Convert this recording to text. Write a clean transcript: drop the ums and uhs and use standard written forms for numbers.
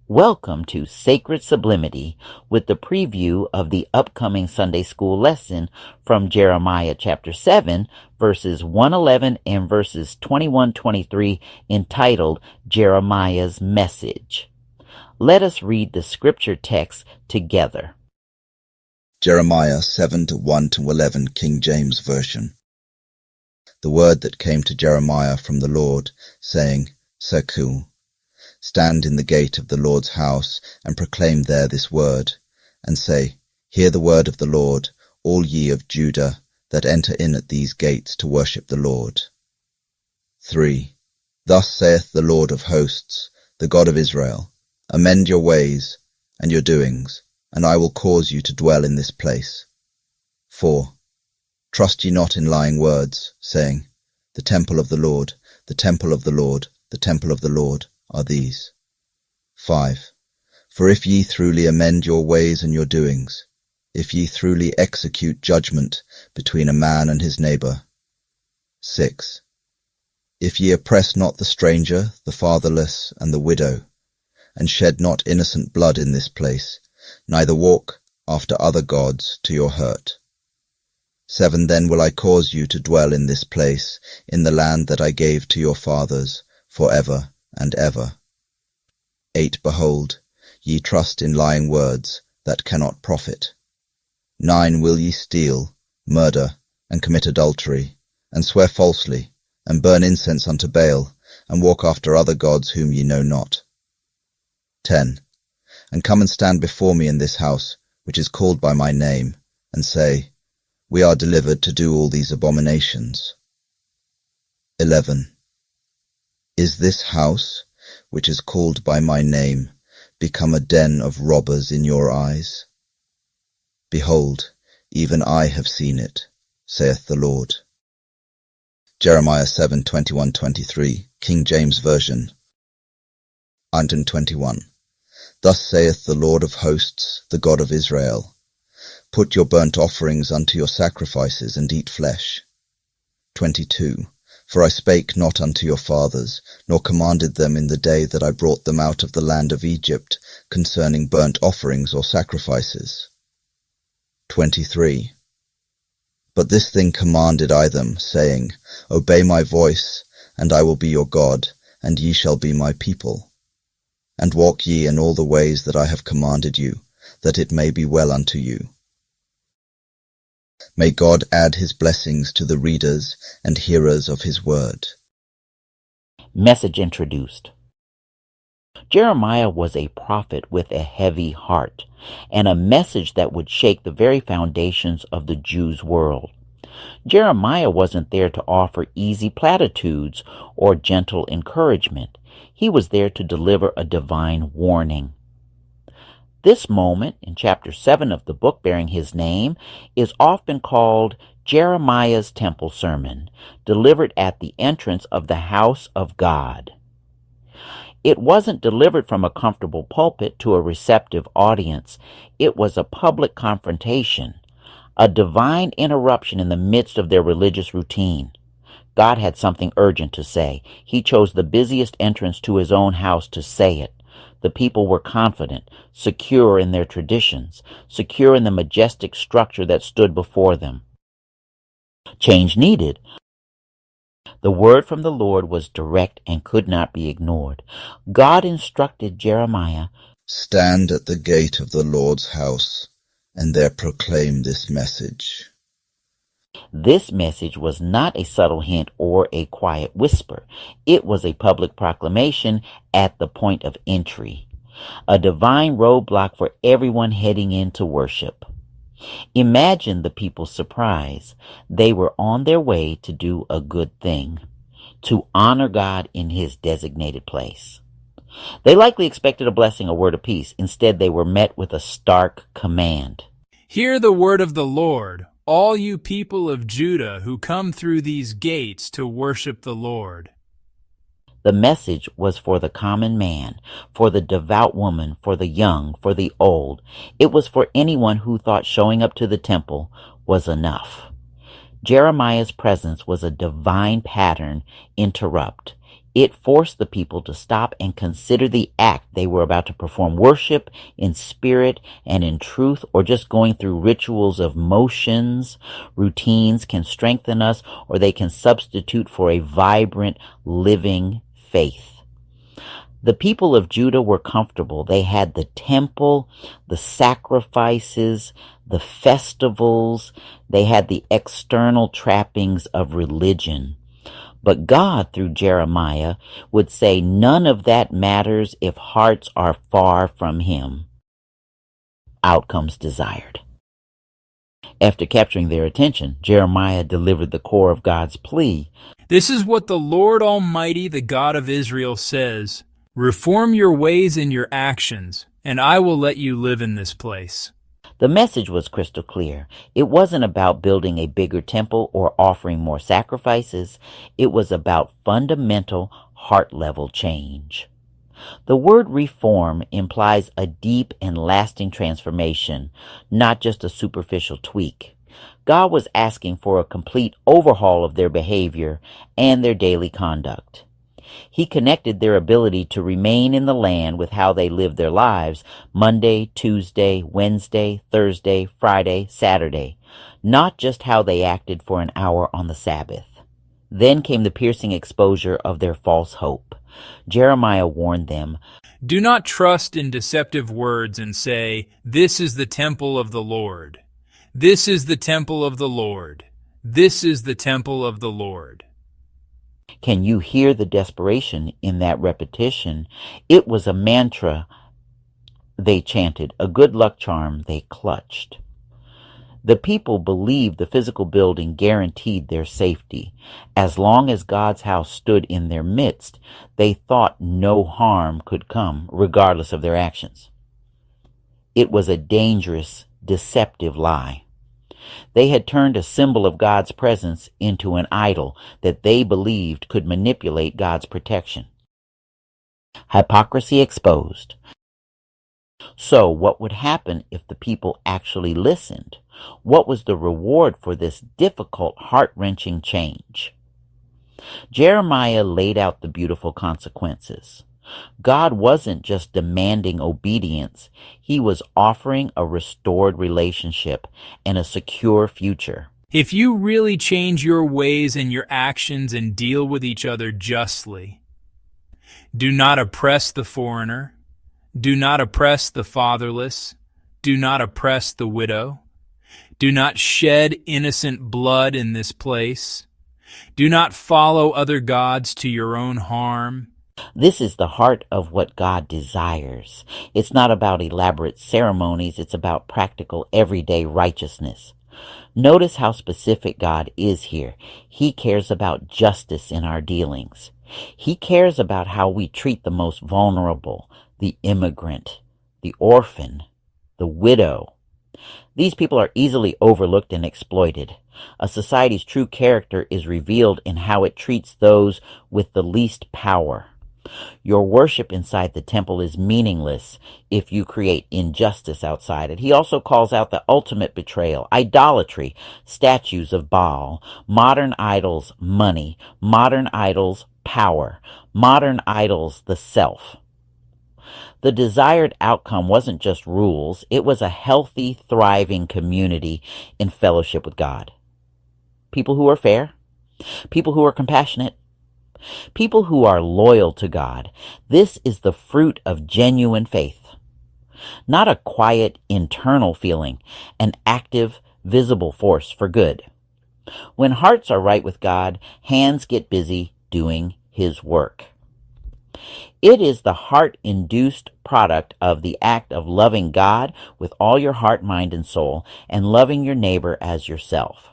Welcome to Sacred Sublimity with the preview of the upcoming Sunday School lesson from Jeremiah chapter 7, verses 111 and verses 21-23, entitled Jeremiah's Message. Let us read the scripture text together. Jeremiah 7 1-11, King James Version. The word that came to Jeremiah from the Lord, saying, Seku, stand in the gate of the Lord's house, and proclaim there this word, and say, Hear the word of the Lord, all ye of Judah, that enter in at these gates to worship the Lord. 3. Thus saith the Lord of hosts, the God of Israel, Amend your ways and your doings, and I will cause you to dwell in this place. 4. Trust ye not in lying words, saying, The temple of the Lord, the temple of the Lord, the temple of the Lord, are these. 5. For if ye truly amend your ways and your doings, if ye truly execute judgment between a man and his neighbour. 6. If ye oppress not the stranger, the fatherless, and the widow, and shed not innocent blood in this place, neither walk after other gods to your hurt. 7. Then will I cause you to dwell in this place, in the land that I gave to your fathers, for ever and ever. 8. Behold, ye trust in lying words that cannot profit. 9. Will ye steal, murder, and commit adultery, and swear falsely, and burn incense unto Baal, and walk after other gods whom ye know not. 10. And come and stand before me in this house, which is called by my name, and say, We are delivered to do all these abominations. 11. Is this house, which is called by my name, become a den of robbers in your eyes? Behold, even I have seen it, saith the Lord. Jeremiah 7 21-23, King James Version. 121. Thus saith the Lord of hosts, the God of Israel, Put your burnt offerings unto your sacrifices, and eat flesh. 22. For I spake not unto your fathers, nor commanded them in the day that I brought them out of the land of Egypt, concerning burnt offerings or sacrifices. 23. But this thing commanded I them, saying, Obey my voice, and I will be your God, and ye shall be my people. And walk ye in all the ways that I have commanded you, that it may be well unto you. May God add his blessings to the readers and hearers of his word. Message introduced. Jeremiah was a prophet with a heavy heart, and a message that would shake the very foundations of the Jews' world. Jeremiah wasn't there to offer easy platitudes or gentle encouragement. He was there to deliver a divine warning. This moment, in chapter 7 of the book bearing his name, is often called Jeremiah's Temple Sermon, delivered at the entrance of the house of God. It wasn't delivered from a comfortable pulpit to a receptive audience. It was a public confrontation, a divine interruption in the midst of their religious routine. God had something urgent to say. He chose the busiest entrance to his own house to say it. The people were confident, secure in their traditions, secure in the majestic structure that stood before them. Change needed. The word from the Lord was direct and could not be ignored. God instructed Jeremiah, Stand at the gate of the Lord's house, and there proclaim this message. This message was not a subtle hint or a quiet whisper. It was a public proclamation at the point of entry, a divine roadblock for everyone heading in to worship. Imagine the people's surprise. They were on their way to do a good thing, to honor God in his designated place. They likely expected a blessing, a word of peace. Instead, they were met with a stark command. Hear the word of the Lord, all you people of Judah who come through these gates to worship the Lord. The message was for the common man, for the devout woman, for the young, for the old. It was for anyone who thought showing up to the temple was enough. Jeremiah's presence was a divine pattern interrupt. It forced the people to stop and consider the act they were about to perform. Worship in spirit and in truth, or just going through rituals of motions, routines, can strengthen us, or they can substitute for a vibrant, living faith. The people of Judah were comfortable. They had the temple, the sacrifices, the festivals. They had the external trappings of religion. But God, through Jeremiah, would say none of that matters if hearts are far from Him. Outcomes desired. After capturing their attention, Jeremiah delivered the core of God's plea. This is what the Lord Almighty, the God of Israel, says. Reform your ways and your actions, and I will let you live in this place. The message was crystal clear. It wasn't about building a bigger temple or offering more sacrifices. It was about fundamental heart-level change. The word reform implies a deep and lasting transformation, not just a superficial tweak. God was asking for a complete overhaul of their behavior and their daily conduct. He connected their ability to remain in the land with how they lived their lives Monday, Tuesday, Wednesday, Thursday, Friday, Saturday, not just how they acted for an hour on the Sabbath. Then came the piercing exposure of their false hope. Jeremiah warned them, Do not trust in deceptive words and say, This is the temple of the Lord. This is the temple of the Lord. This is the temple of the Lord. Can you hear the desperation in that repetition? It was a mantra they chanted, a good luck charm they clutched. The people believed the physical building guaranteed their safety. As long as God's house stood in their midst, they thought no harm could come, regardless of their actions. It was a dangerous, deceptive lie. They had turned a symbol of God's presence into an idol that they believed could manipulate God's protection. Hypocrisy exposed. So, what would happen if the people actually listened? What was the reward for this difficult, heart-wrenching change? Jeremiah laid out the beautiful consequences. God wasn't just demanding obedience. He was offering a restored relationship and a secure future. If you really change your ways and your actions and deal with each other justly, do not oppress the foreigner, do not oppress the fatherless, do not oppress the widow, do not shed innocent blood in this place, do not follow other gods to your own harm. This is the heart of what God desires. It's not about elaborate ceremonies. It's about practical, everyday righteousness. Notice how specific God is here. He cares about justice in our dealings. He cares about how we treat the most vulnerable, the immigrant, the orphan, the widow. These people are easily overlooked and exploited. A society's true character is revealed in how it treats those with the least power. Your worship inside the temple is meaningless if you create injustice outside it. He also calls out the ultimate betrayal, idolatry, statues of Baal, modern idols, money, modern idols, power, modern idols, the self. The desired outcome wasn't just rules, it was a healthy, thriving community in fellowship with God. People who are fair, people who are compassionate, people who are loyal to God. This is the fruit of genuine faith. Not a quiet, internal feeling, an active, visible force for good. When hearts are right with God, hands get busy doing His work. It is the heart-induced product of the act of loving God with all your heart, mind, and soul, and loving your neighbor as yourself.